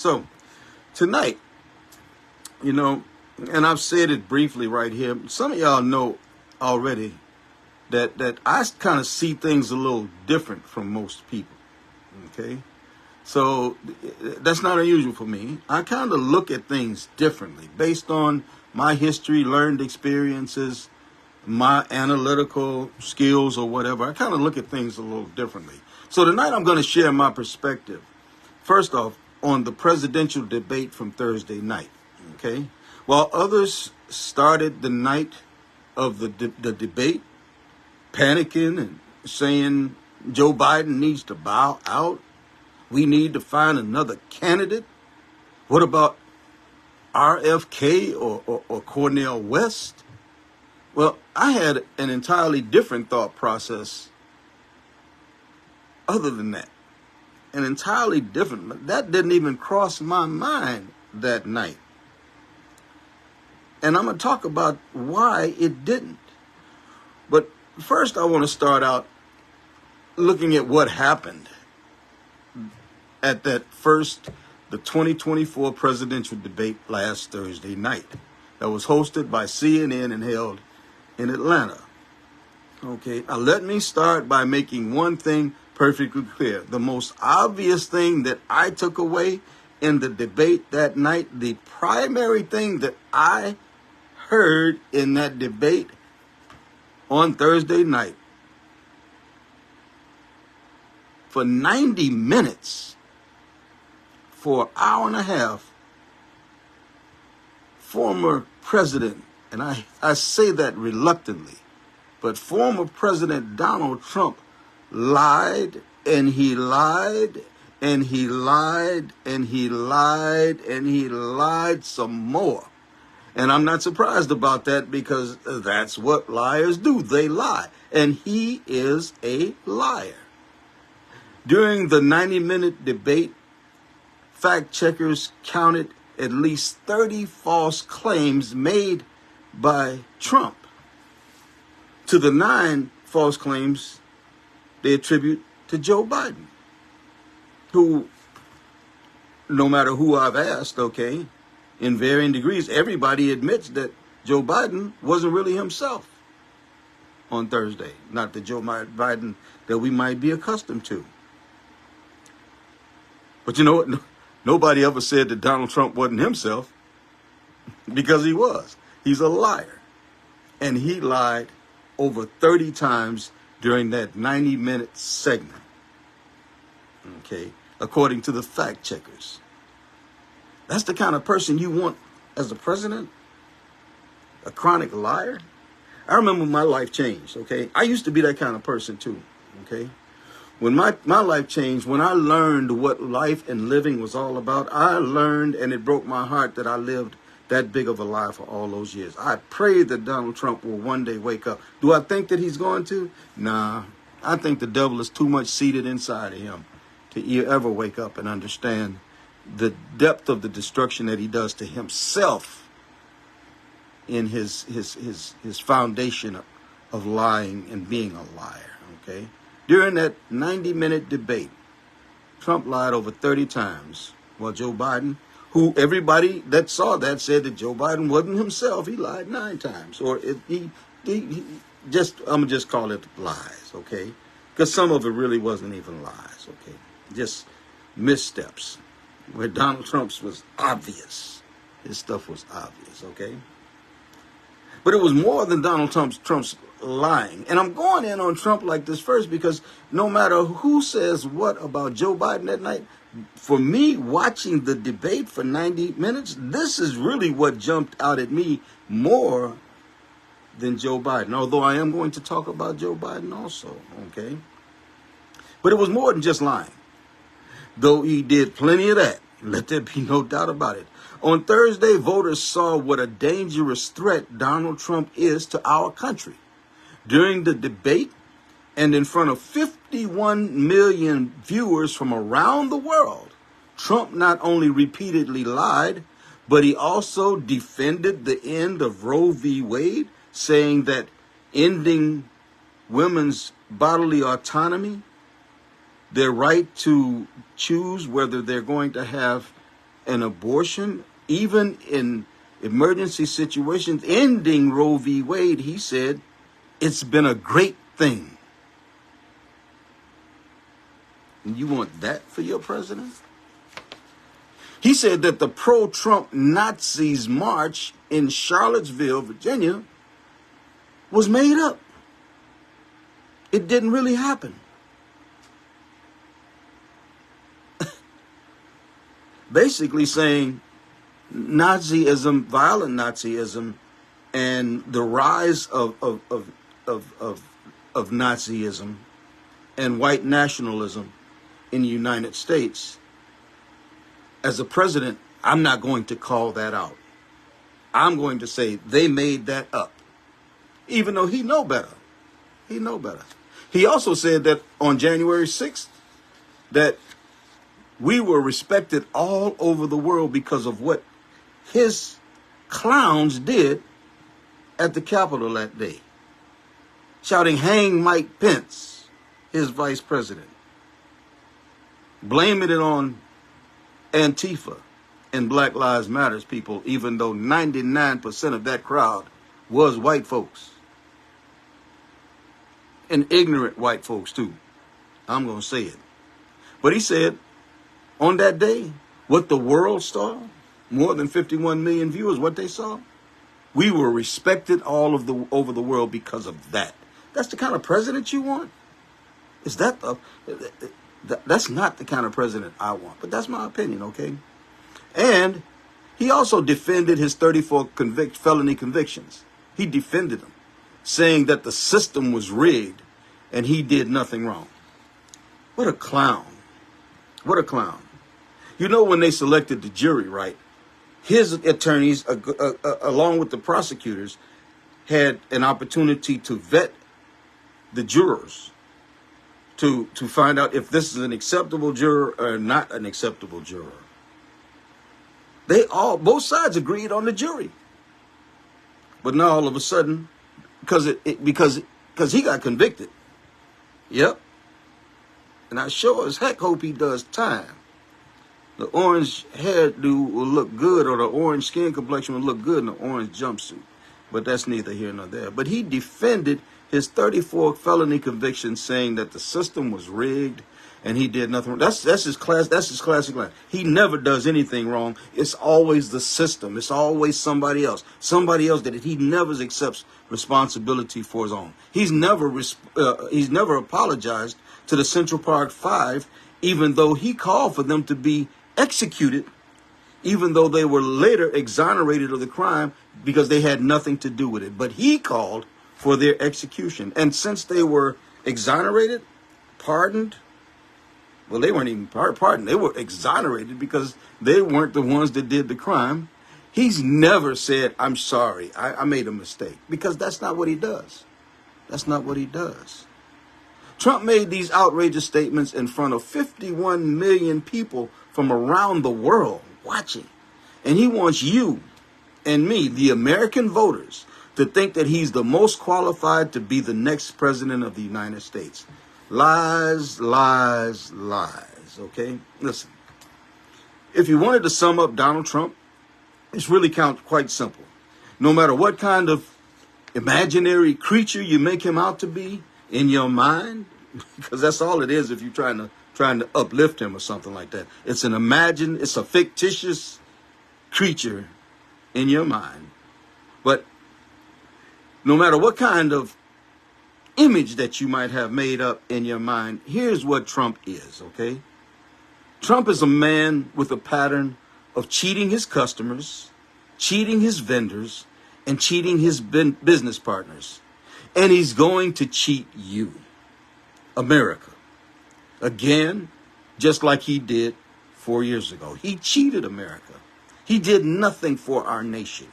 So tonight, you know, and I've said it briefly right here. Some of y'all know already that I kind of see things a little different from most people. Okay, so that's not unusual for me. I kind of look at things differently based on my history, learned experiences, my analytical skills, or whatever. I kind of look at things a little differently. So tonight, I'm going to share my perspective. First off, on the presidential debate from Thursday night, okay? While others started the night of the debate panicking and saying Joe Biden needs to bow out, we need to find another candidate. What about RFK or Cornel West? Well, I had an entirely different thought process other than that. An entirely different. That didn't even cross my mind that night. And I'm going to talk about why it didn't. But first, I want to start out looking at what happened at the 2024 presidential debate last Thursday night that was hosted by CNN and held in Atlanta. Okay, now let me start by making one thing perfectly clear. The most obvious thing that I took away in the debate that night, the primary thing that I heard in that debate on Thursday night, for 90 minutes, for an hour and a half, former president, and I say that reluctantly, but former President Donald Trump lied and he lied and he lied and he lied and he lied some more. And I'm not surprised about that because that's what liars do. They lie. And he is a liar. During the 90-minute debate, fact checkers counted at least 30 false claims made by Trump. To the 9 false claims they attribute to Joe Biden, who, no matter who I've asked, okay, in varying degrees, everybody admits that Joe Biden wasn't really himself on Thursday. Not the Joe Biden that we might be accustomed to. But you know what? Nobody ever said that Donald Trump wasn't himself, because he was. He's a liar. And he lied over 30 times during that 90-minute segment, okay, according to the fact checkers. That's the kind of person you want as a president? A chronic liar? I remember my life changed, okay? I used to be that kind of person too, okay? When my life changed, when I learned what life and living was all about, I learned, and it broke my heart that I lived that big of a lie for all those years. I pray that Donald Trump will one day wake up. Do I think that he's going to? Nah. I think the devil is too much seated inside of him to ever wake up and understand the depth of the destruction that he does to himself in his foundation of lying and being a liar, okay? During that 90-minute debate, Trump lied over 30 times, while Joe Biden, who everybody that saw that said that Joe Biden wasn't himself, he lied 9 times. Or I'm going to just call it lies, okay? Because some of it really wasn't even lies, okay? Just missteps. Where Donald Trump's was obvious. His stuff was obvious, okay? But it was more than Donald Trump's lying. And I'm going in on Trump like this first because no matter who says what about Joe Biden that night, for me, watching the debate for 90 minutes, this is really what jumped out at me more than Joe Biden. Although I am going to talk about Joe Biden also, okay? But it was more than just lying. Though he did plenty of that. Let there be no doubt about it. On Thursday, voters saw what a dangerous threat Donald Trump is to our country. During the debate, and in front of 51 million viewers from around the world, Trump not only repeatedly lied, but he also defended the end of Roe v. Wade, saying that ending women's bodily autonomy, their right to choose whether they're going to have an abortion, even in emergency situations, ending Roe v. Wade, he said, it's been a great thing. And you want that for your president? He said that the pro-Trump Nazis march in Charlottesville, Virginia, was made up. It didn't really happen. Basically saying Nazism, violent Nazism, and the rise of Nazism and white nationalism in the United States. As a president, I'm not going to call that out. I'm going to say they made that up, even though he know better. He know better. He also said that on January 6th, that we were respected all over the world because of what his clowns did at the Capitol that day, shouting, "Hang Mike Pence," his vice president, blaming it on Antifa and Black Lives Matters people, even though 99% of that crowd was white folks. And ignorant white folks too. I'm going to say it. But he said, on that day, what the world saw, more than 51 million viewers, what they saw, we were respected over the world because of that. That's the kind of president you want? Is that that's not the kind of president I want. But that's my opinion, okay? And he also defended his 34 felony convictions. He defended them, saying that the system was rigged and he did nothing wrong. What a clown. What a clown. You know, when they selected the jury, right, his attorneys, along with the prosecutors, had an opportunity to vet the jurors to find out if this is an acceptable juror or not an acceptable juror. Both sides agreed on the jury. But now all of a sudden, because he got convicted. Yep. And I sure as heck hope he does time. The orange hairdo will look good, or the orange skin complexion will look good in the orange jumpsuit. But that's neither here nor there. But he defended his 34 felony convictions, saying that the system was rigged and he did nothing wrong. That's his classic line. He never does anything wrong. It's always the system. It's always somebody else. Somebody else did it. He never accepts responsibility for his own. He's never apologized to the Central Park Five, even though he called for them to be executed, even though they were later exonerated of the crime because they had nothing to do with it. But he called for their execution. And since they were exonerated, pardoned, well, they weren't even pardoned. They were exonerated because they weren't the ones that did the crime. He's never said, "I'm sorry, I made a mistake," because that's not what he does. That's not what he does. Trump made these outrageous statements in front of 51 million people from around the world watching. And he wants you and me, the American voters, to think that he's the most qualified to be the next president of the United States. Lies, lies, lies, okay? Listen, if you wanted to sum up Donald Trump, it's really quite simple. No matter what kind of imaginary creature you make him out to be in your mind, because that's all it is if you're trying to uplift him or something like that. It's a fictitious creature in your mind. But no matter what kind of image that you might have made up in your mind, here's what Trump is, okay? Trump is a man with a pattern of cheating his customers, cheating his vendors, and cheating his business partners. And he's going to cheat you, America, again, just like he did 4 years ago. He cheated America. He did nothing for our nation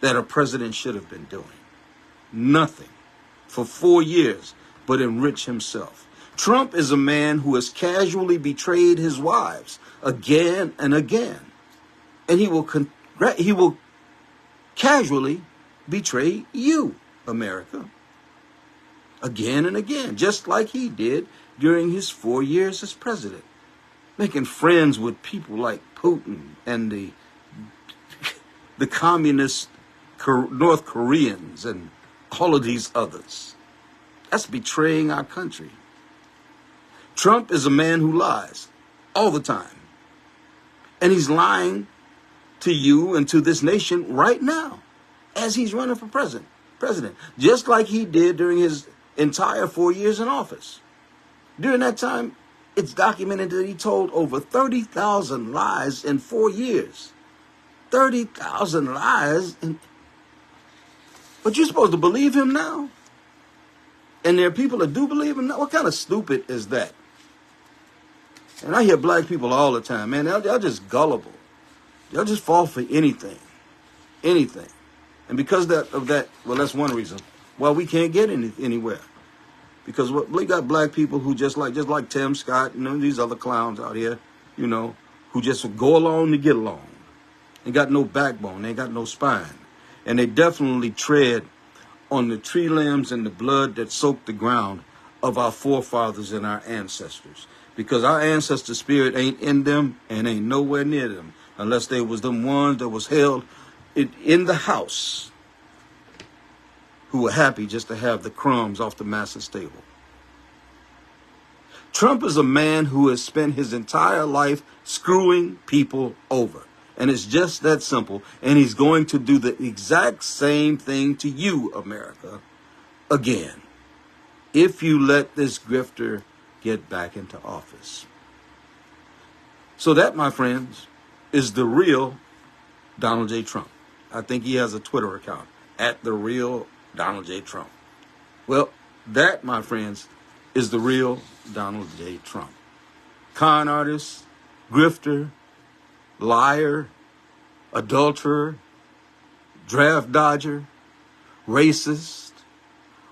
that a president should have been doing. Nothing for 4 years, but enrich himself. Trump is a man who has casually betrayed his wives again and again. And he will casually betray you, America, again and again, just like he did during his 4 years as president. making friends with people like Putin and the communist North Koreans and all of these others. That's betraying our country. Trump is a man who lies all the time. And he's lying to you and to this nation right now as he's running for president, just like he did during his entire 4 years in office. During that time, it's documented that he told over 30,000 lies in 4 years. 30,000 lies. But you're supposed to believe him now? And there are people that do believe him now? What kind of stupid is that? And I hear black people all the time, man, they're just gullible. They'll just fall for anything. Anything. And because of that, well, that's one reason why we can't get anywhere. Because we got black people who just like Tim Scott and these other clowns out here, who just go along to get along. They got no backbone. They got no spine. And they definitely tread on the tree limbs and the blood that soaked the ground of our forefathers and our ancestors. Because our ancestor spirit ain't in them and ain't nowhere near them unless they was them ones that was held in the house who were happy just to have the crumbs off the master's table. Trump is a man who has spent his entire life screwing people over. And it's just that simple. And he's going to do the exact same thing to you, America, again, if you let this grifter get back into office. So that, my friends, is the real Donald J. Trump. I think he has a Twitter account, @TheRealDonald J. Trump. Well, that, my friends, is the real Donald J. Trump. Con artist, grifter, liar, adulterer, draft dodger, racist,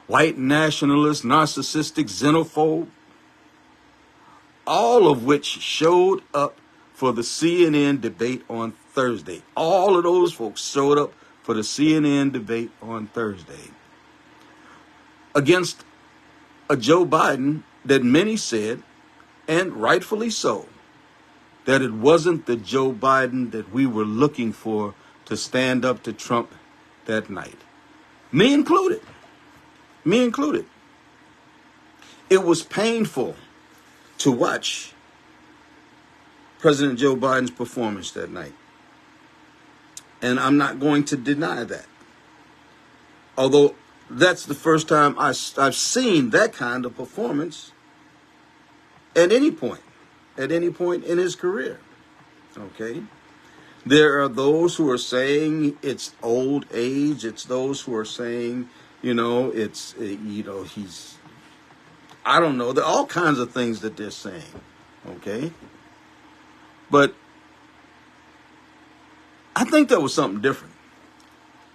white nationalist, narcissistic, xenophobe, all of which showed up for the CNN debate on Thursday. All of those folks showed up for the CNN debate on Thursday against a Joe Biden that many said, and rightfully so, that it wasn't the Joe Biden that we were looking for to stand up to Trump that night. Me included. It was painful to watch President Joe Biden's performance that night. And I'm not going to deny that. Although that's the first time I've seen that kind of performance at any point in his career. Okay? There are those who are saying it's old age. It's those who are saying, he's, I don't know. There are all kinds of things that they're saying. Okay? But I think there was something different.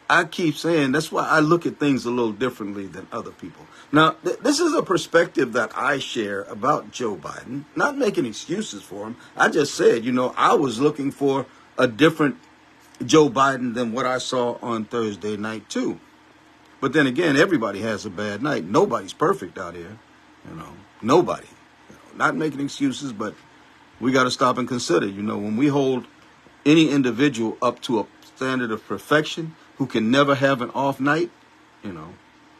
I keep saying that's why I look at things a little differently than other people. Now, this is a perspective that I share about Joe Biden, not making excuses for him. I just said, I was looking for a different Joe Biden than what I saw on Thursday night, too. But then again, everybody has a bad night. Nobody's perfect out here. Nobody. Not making excuses, but we got to stop and consider, when we hold any individual up to a standard of perfection who can never have an off night,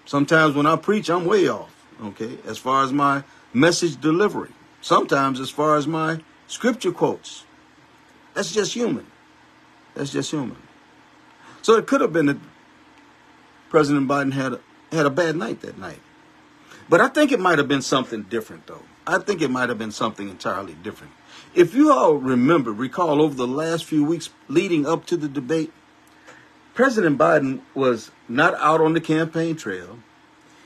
sometimes when I preach, I'm way off, okay, as far as my message delivery. Sometimes as far as my scripture quotes. That's just human. So it could have been that President Biden had a bad night that night. But I think it might have been something different, though. I think it might have been something entirely different. If you all recall over the last few weeks leading up to the debate, President Biden was not out on the campaign trail.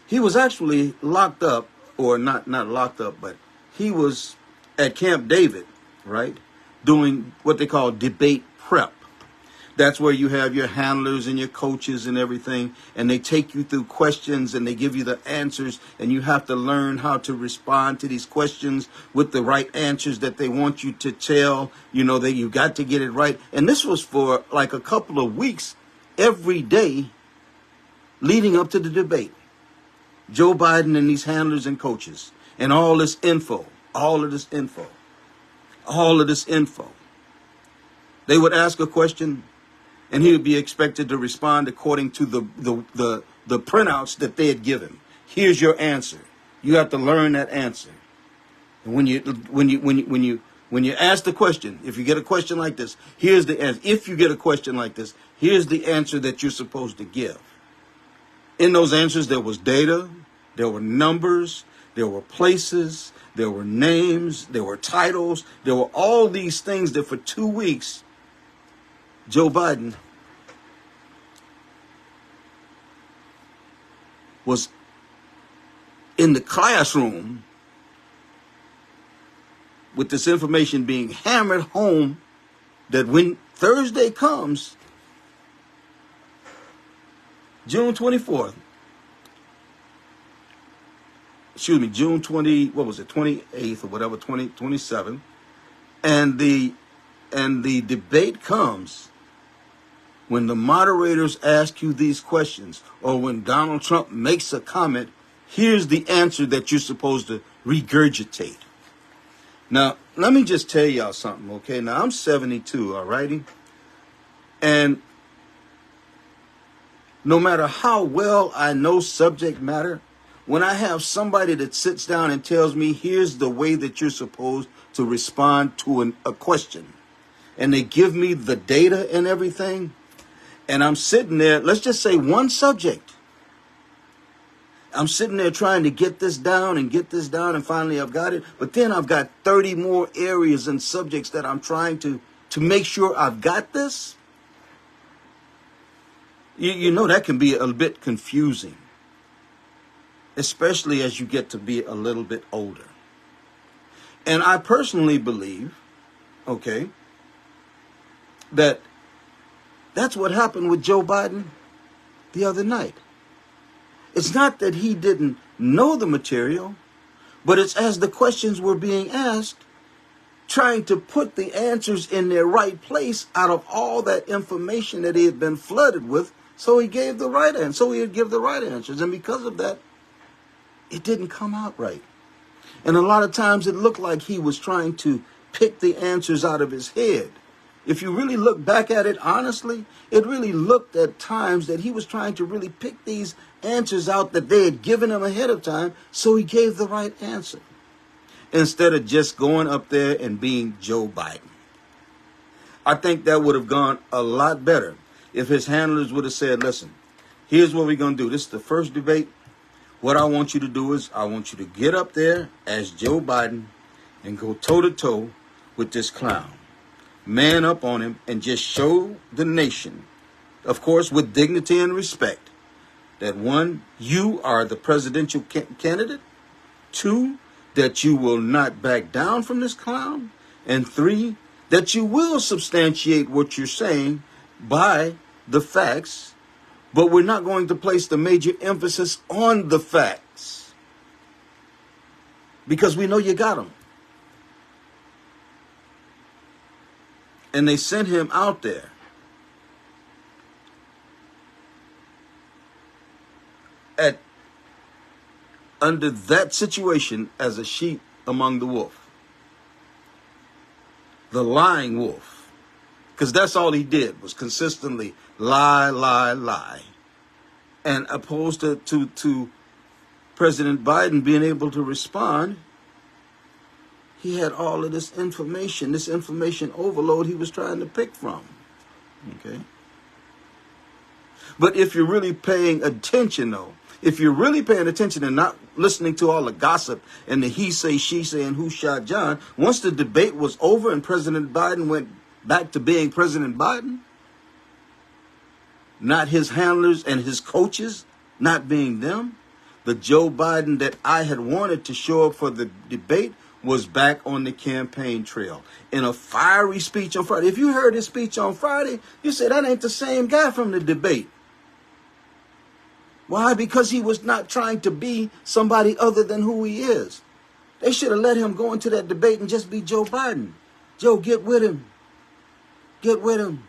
He was actually locked up, or not locked up, but he was at Camp David, right, doing what they call debate prep. That's where you have your handlers and your coaches and everything, and they take you through questions and they give you the answers, and you have to learn how to respond to these questions with the right answers that they want you to tell, that you got to get it right. And this was for like a couple of weeks, every day leading up to the debate. Joe Biden and these handlers and coaches and all of this info. all of this info. They would ask a question, and he would be expected to respond according to the printouts that they had given. Here's your answer. You have to learn that answer. And when you ask the question, if you get a question like this, here's the answer. If you get a question like this, here's the answer that you're supposed to give. In those answers, there was data, there were numbers, there were places, there were names, there were titles, there were all these things that for 2 weeks, Joe Biden was in the classroom with this information being hammered home, that when Thursday comes, June 24th, June 28th or whatever, 27, and the debate comes, when the moderators ask you these questions, or when Donald Trump makes a comment, here's the answer that you're supposed to regurgitate. Now, let me just tell y'all something, okay? Now, I'm 72, all righty? And no matter how well I know subject matter, when I have somebody that sits down and tells me, here's the way that you're supposed to respond to a question, and they give me the data and everything, and I'm sitting there, let's just say one subject. I'm sitting there trying to get this down, and finally I've got it. But then I've got 30 more areas and subjects that I'm trying to make sure I've got this. You know, that can be a bit confusing, especially as you get to be a little bit older. And I personally believe, okay, that's what happened with Joe Biden the other night. It's not that he didn't know the material, but it's as the questions were being asked, trying to put the answers in their right place out of all that information that he had been flooded with, so he gave the right answer. So he would give the right answers. And because of that, it didn't come out right. And a lot of times it looked like he was trying to pick the answers out of his head. If you really look back at it honestly, it really looked at times that he was trying to really pick these answers out that they had given him ahead of time, so he gave the right answer, instead of just going up there and being Joe Biden. I think that would have gone a lot better if his handlers would have said, listen, here's what we're going to do. This is the first debate. What I want you to do is I want you to get up there as Joe Biden and go toe-to-toe with this clown. Man up on him and just show the nation, of course, with dignity and respect, that one, you are the presidential candidate. Two, that you will not back down from this clown. And three, that you will substantiate what you're saying by the facts, but we're not going to place the major emphasis on the facts because we know you got them. And they sent him out there under that situation as a sheep among the wolf, the lying wolf, because that's all he did was consistently lie, and opposed to President Biden being able to respond. He had all of this information overload he was trying to pick from. Okay. But if you're really paying attention, though, if you're really paying attention and not listening to all the gossip and the he say, she say, and who shot John, once the debate was over and President Biden went back to being President Biden, not his handlers and his coaches not being them, the Joe Biden that I had wanted to show up for the debate was back on the campaign trail in a fiery speech on Friday. If you heard his speech on Friday, you said that ain't the same guy from the debate. Why? Because he was not trying to be somebody other than who he is. They should have let him go into that debate and just be Joe Biden. Joe, get with him. Get with him.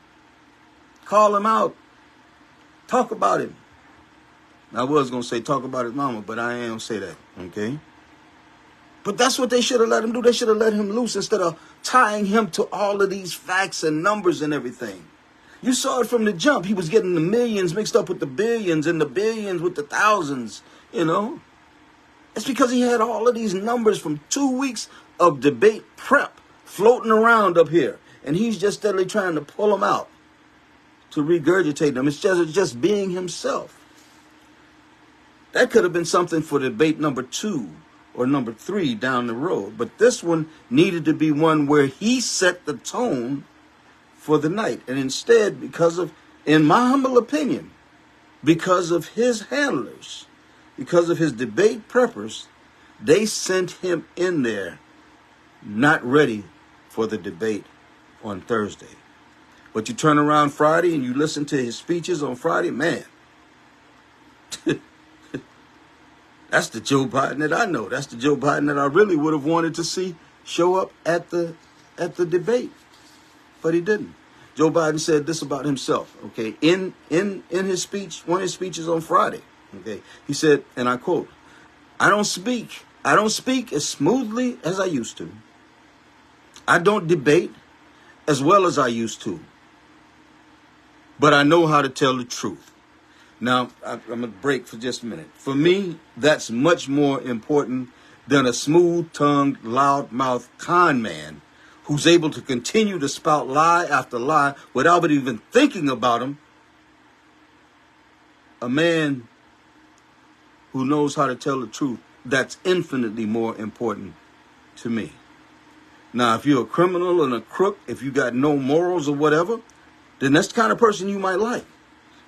Call him out. Talk about him. I was going to say talk about his mama, but I ain't going to say that, okay? But that's what they should have let him do. They should have let him loose instead of tying him to all of these facts and numbers and everything. You saw it from the jump. He was getting the millions mixed up with the billions and the billions with the thousands, you know. It's because he had all of these numbers from 2 weeks of debate prep floating around up here. And he's just steadily trying to pull them out, to regurgitate them. It's just being himself. That could have been something for debate number 2 or number 3 down the road. But this one needed to be one where he set the tone for the night. And instead, because of, in my humble opinion, because of his handlers, because of his debate preppers, they sent him in there not ready for the debate on Thursday. But you turn around Friday and you listen to his speeches on Friday, man. That's the Joe Biden that I know. That's the Joe Biden that I really would have wanted to see show up at the debate. But he didn't. Joe Biden said this about himself, okay, in his speech, one of his speeches on Friday, okay. He said, and I quote, I don't speak as smoothly as I used to. I don't debate as well as I used to. But I know how to tell the truth. Now, I'm going to break for just a minute. For me, that's much more important than a smooth-tongued, loud-mouthed con man who's able to continue to spout lie after lie without even thinking about him. A man who knows how to tell the truth, that's infinitely more important to me. Now, if you're a criminal and a crook, if you got no morals or whatever, then that's the kind of person you might like.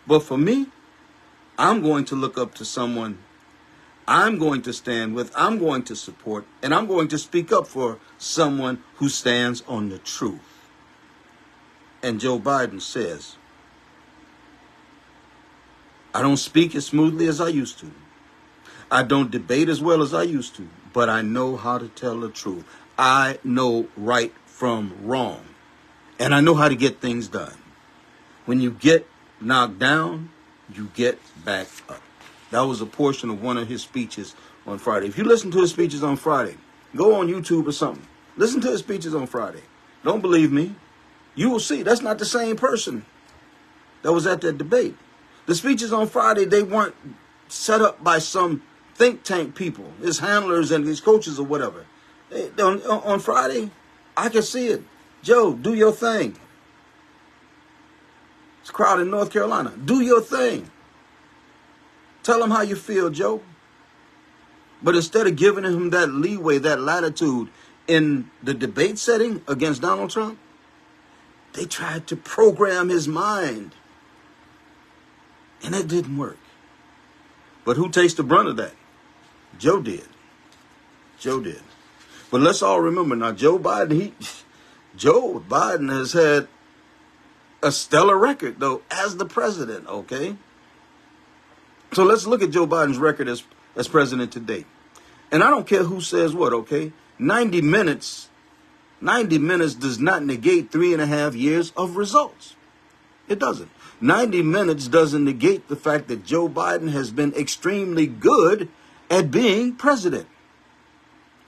But for me, I'm going to look up to someone I'm going to stand with, I'm going to support, and I'm going to speak up for someone who stands on the truth. And Joe Biden says, I don't speak as smoothly as I used to. I don't debate as well as I used to, but I know how to tell the truth. I know right from wrong, and I know how to get things done. When you get knocked down, you get back up. That was a portion of one of his speeches on Friday. If you listen to his speeches on Friday, go on YouTube or something. Listen to his speeches on Friday. Don't believe me. You will see that's not the same person that was at that debate. The speeches on Friday, they weren't set up by some think tank people, his handlers and his coaches or whatever. On Friday, I can see it. Joe, do your thing. It's a crowd in North Carolina. Do your thing. Tell them how you feel, Joe. But instead of giving him that leeway, that latitude in the debate setting against Donald Trump, they tried to program his mind. And it didn't work. But who takes the brunt of that? Joe did. Joe did. But let's all remember now, Joe Biden has had a stellar record, though, as the president, okay? So let's look at Joe Biden's record as president to date. And I don't care who says what, okay? 90 minutes does not negate 3.5 years of results. It doesn't. 90 minutes doesn't negate the fact that Joe Biden has been extremely good at being president.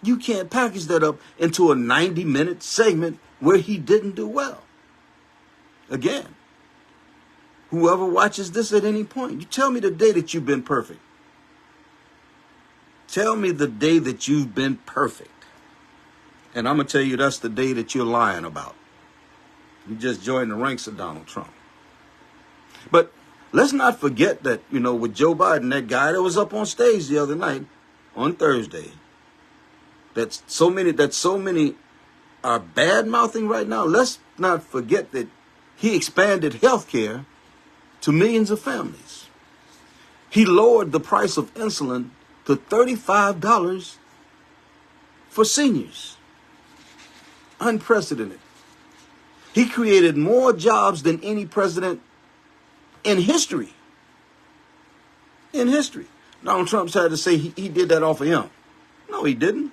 You can't package that up into a 90-minute segment where he didn't do well. Again, whoever watches this at any point, you tell me the day that you've been perfect. Tell me the day that you've been perfect. And I'm going to tell you that's the day that you're lying about. You just joined the ranks of Donald Trump. But let's not forget that, with Joe Biden, that guy that was up on stage the other night on Thursday, that so many are bad-mouthing right now. Let's not forget that he expanded health care to millions of families. He lowered the price of insulin to $35 for seniors. Unprecedented. He created more jobs than any president in history. In history. Donald Trump's had to say he did that off of him. No, he didn't.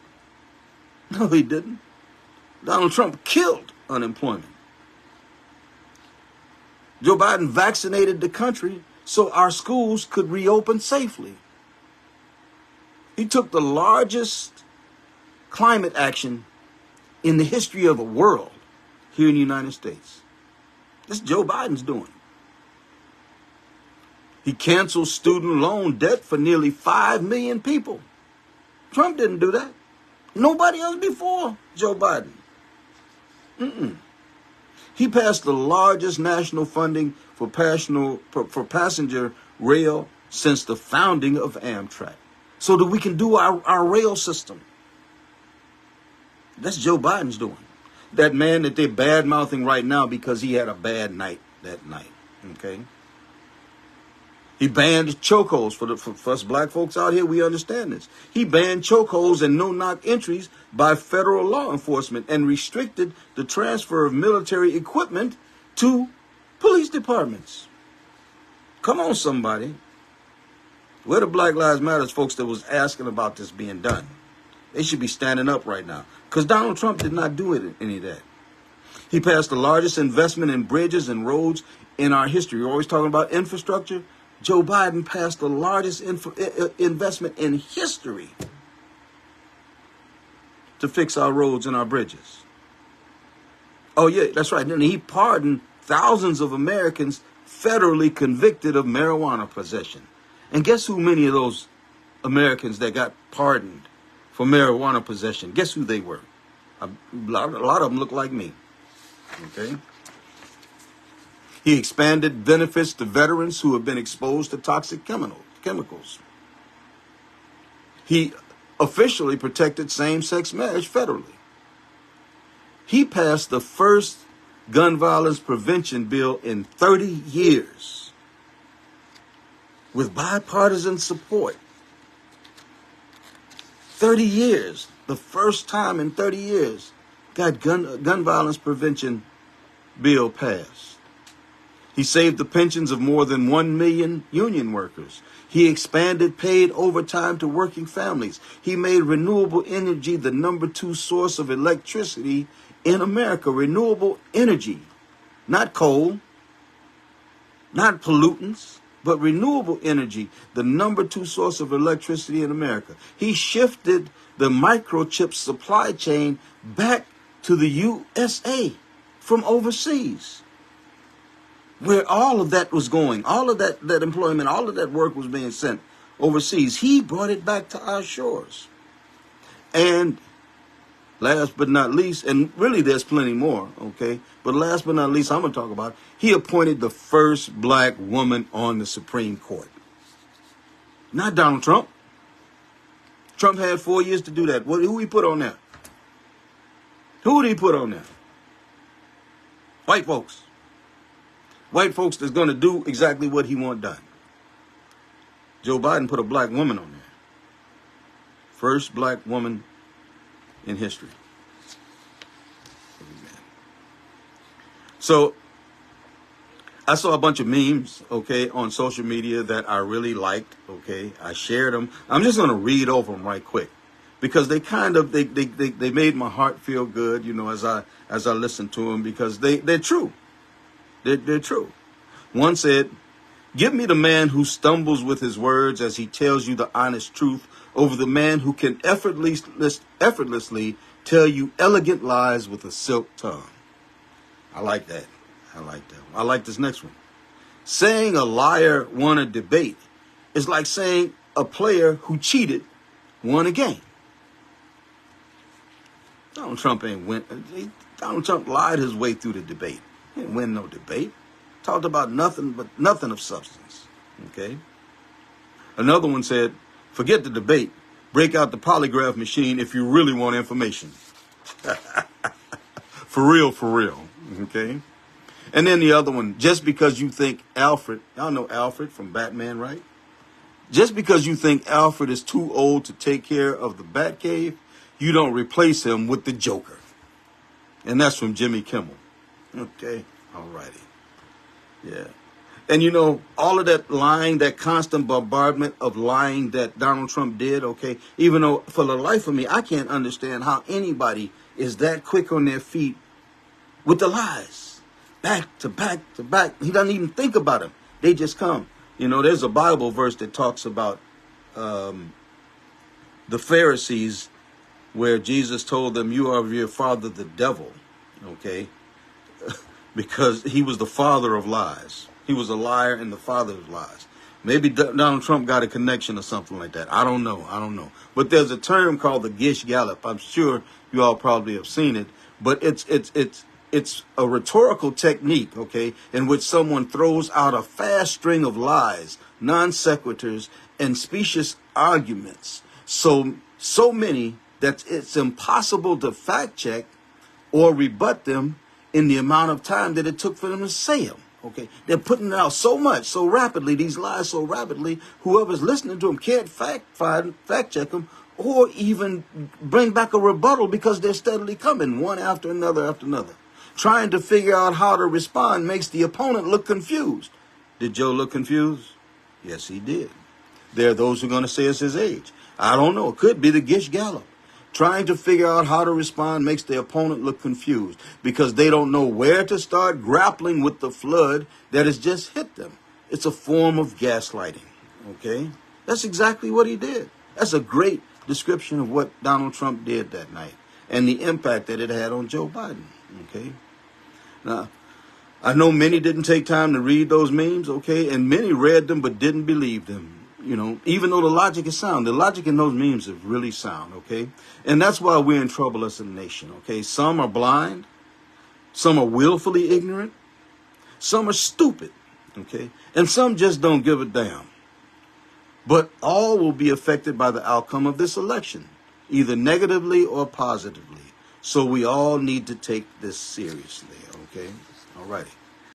No, he didn't. Donald Trump killed unemployment. Joe Biden vaccinated the country so our schools could reopen safely. He took the largest climate action in the history of the world here in the United States. This is Joe Biden's doing. He canceled student loan debt for nearly 5 million people. Trump didn't do that. Nobody else before Joe Biden. He passed the largest national funding for passenger rail since the founding of Amtrak, so that we can do our rail system. That's Joe Biden's doing. That man that they're bad-mouthing right now because he had a bad night that night, okay? He banned chokeholds. For us black folks out here, we understand this. He banned chokeholds and no-knock entries by federal law enforcement and restricted the transfer of military equipment to police departments. Come on, somebody. Where the Black Lives Matter folks that was asking about this being done? They should be standing up right now. Because Donald Trump did not do any of that. He passed the largest investment in bridges and roads in our history. We're always talking about infrastructure. Joe Biden passed the largest investment in history to fix our roads and our bridges. Oh, yeah, that's right. And he pardoned thousands of Americans federally convicted of marijuana possession. And guess who many of those Americans that got pardoned for marijuana possession, guess who they were? A lot of them look like me. Okay? He expanded benefits to veterans who have been exposed to toxic chemicals. He officially protected same-sex marriage federally. He passed the first gun violence prevention bill in 30 years with bipartisan support. 30 years, the first time in 30 years, got gun violence prevention bill passed. He saved the pensions of more than 1 million union workers. He expanded paid overtime to working families. He made renewable energy the #2 source of electricity in America. Renewable energy, not coal, not pollutants, but renewable energy, the #2 source of electricity in America. He shifted the microchip supply chain back to the USA from overseas, where all of that was going, all of that employment, all of that work was being sent overseas. He brought it back to our shores. And last but not least, and really there's plenty more, okay? But last but not least, I'm going to talk about, he appointed the first black woman on the Supreme Court. Not Donald Trump. Trump had 4 years to do that. Who he put on there? Who did he put on there? White folks. White folks that's going to do exactly what he want done. Joe Biden put a black woman on there. First black woman in history. Amen. So I saw a bunch of memes, okay, on social media that I really liked, okay. I shared them. I'm just going to read over them right quick because they kind of, they made my heart feel good, you know, as I listened to them, because they're true. They're true. One said, "Give me the man who stumbles with his words as he tells you the honest truth over the man who can effortlessly tell you elegant lies with a silk tongue." I like that. I like this next one. "Saying a liar won a debate is like saying a player who cheated won a game." Donald Trump ain't win. Donald Trump lied his way through the debate. He didn't win no debate. Talked about nothing but nothing of substance. Okay. Another one said, "Forget the debate. Break out the polygraph machine if you really want information." For real. Okay. And then the other one, "Just because you think Alfred," y'all know Alfred from Batman, right? "Just because you think Alfred is too old to take care of the Batcave, you don't replace him with the Joker." And that's from Jimmy Kimmel. Okay. All righty. Yeah. And you know, all of that lying, that constant bombardment of lying that Donald Trump did, okay, even though for the life of me, I can't understand how anybody is that quick on their feet with the lies. Back to back to back. He doesn't even think about them. They just come. You know, there's a Bible verse that talks about the Pharisees where Jesus told them, you are of your father, the devil, okay? Because he was the father of lies. He was a liar and the father of lies. Maybe Donald Trump got a connection or something like that. I don't know. But there's a term called the Gish Gallop. I'm sure you all probably have seen it. But it's a rhetorical technique, okay, in which someone throws out a fast string of lies, non sequiturs, and specious arguments. So many that it's impossible to fact check or rebut them in the amount of time that it took for them to say them. Okay, they're putting it out so much, so rapidly, these lies so rapidly, whoever's listening to them can't fact check them or even bring back a rebuttal because they're steadily coming one after another. Trying to figure out how to respond makes the opponent look confused. Did Joe look confused? Yes, he did. There are those who are going to say it's his age. I don't know. It could be the Gish Gallop. Trying to figure out how to respond makes the opponent look confused because they don't know where to start grappling with the flood that has just hit them. It's a form of gaslighting, okay? That's exactly what he did. That's a great description of what Donald Trump did that night and the impact that it had on Joe Biden, okay? Now, I know many didn't take time to read those memes, okay? And many read them but didn't believe them. You know, even though the logic is sound, the logic in those memes is really sound, okay? And that's why we're in trouble as a nation, okay? Some are blind, some are willfully ignorant, some are stupid, okay? And some just don't give a damn. But all will be affected by the outcome of this election, either negatively or positively. So we all need to take this seriously, okay? All righty.